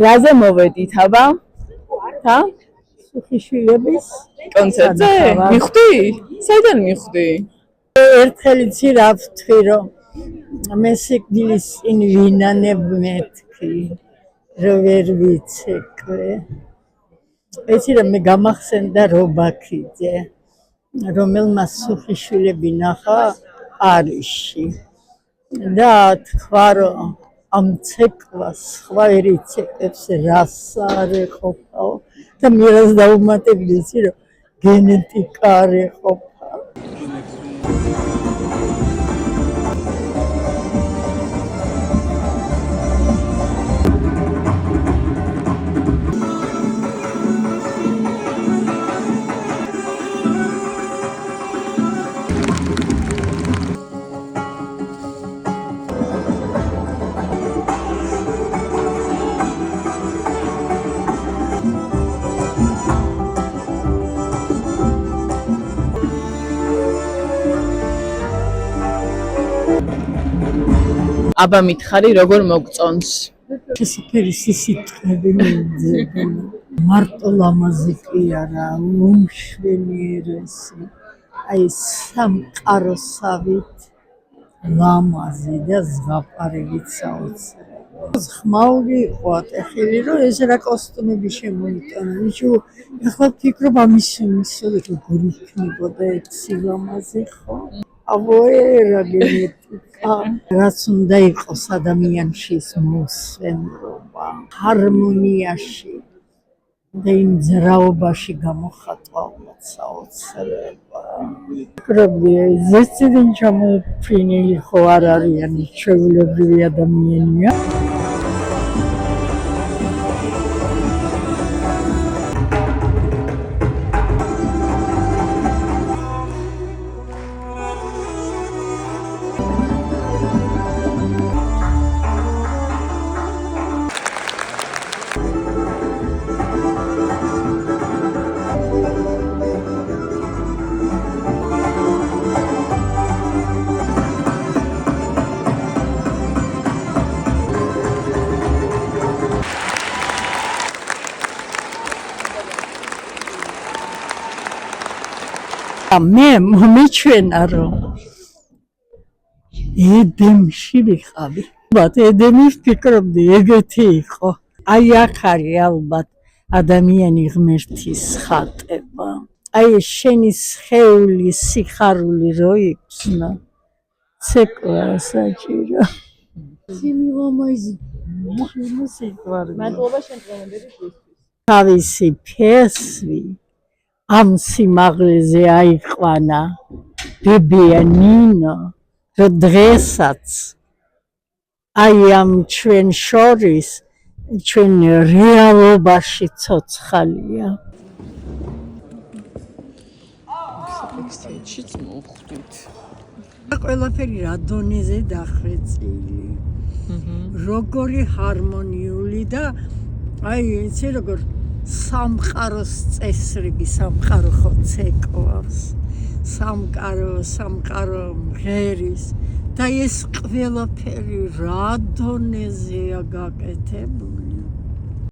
რაზე მოვედით აბა? თა? სუხიშვილების კონცერტზე? მიხვდი? საიდან მიხვდი? ერთხელ იცი რა ვთქვი, რომ მე სიკვდილის წინ ვინანებ მეთქი, რომ ვერ ვიცეკვე. იცი რომ მე გამახსენდა რობაქიძე, რომელმაც სუხიშვილები ნახა პარიზში და თქვა, რომ ამ ცეკვას სხვა ერი ცეკვებს რას არ ეყოფაო და მე რას დაუმატებდი, იცი რომ გენეტიკა არ ეყოფა. აბა მითხარი როგორ მოგწონს? შესაფერი სისიტყვები მიძებნა. მარტო ლამაზი კი არა, უმშვენიერესი. აი სამყაროსავით ლამაზი და ზღაპარებით საოცრად. ხმაური იყო ატეხილი, რომ ეს რა კოსტუმები შემოიტანა. იშო ახლა ფიქრობ ამის როგორ იქნებოდა ეს სილამაზე ხო? აბოერა გენეტიკა. რაც უნდა იყოს ადამიანში მოსვენრობა, ჰარმონიაში და იმ ძრაობაში გამოხატვა საოცრება. ფიქრობდი, ზეციდან ჩამოფრინილი ხო არ არიან, ჩვეულებრივი ადამიანია. მე მომიჩვენა რომ ედემში ვიყავი. ედემი ვფიქრობდი ეგეთი იყო. აი აქ არის ალბათ ადამიანი ღმერთის ხატება. აი შენი სხეული, სიხარული რო იქნა, ცეკვა საჭირო. სიმიღომაიზი მოსიყვარული. მადლობა შენ დღევანდელი თავისი ფესვი ამ სიმაღლეზე აიყვანა ბებია ნინო, რომ დღესაც აი ამ ჩვენ შორის ჩვენ რეალობაში ცოცხალია. ექსტენშიც მოვხვდით. ყველაფერი რა დონეზე დახვეწილი. როგორი ჰარმონიული და აი იცი როგორ სამყაროს წესრიგი, სამყარო ხო ცეკვავს, სამყარო მღერის და ეს ყველაფერი რა დონეზეა გაკეთებული.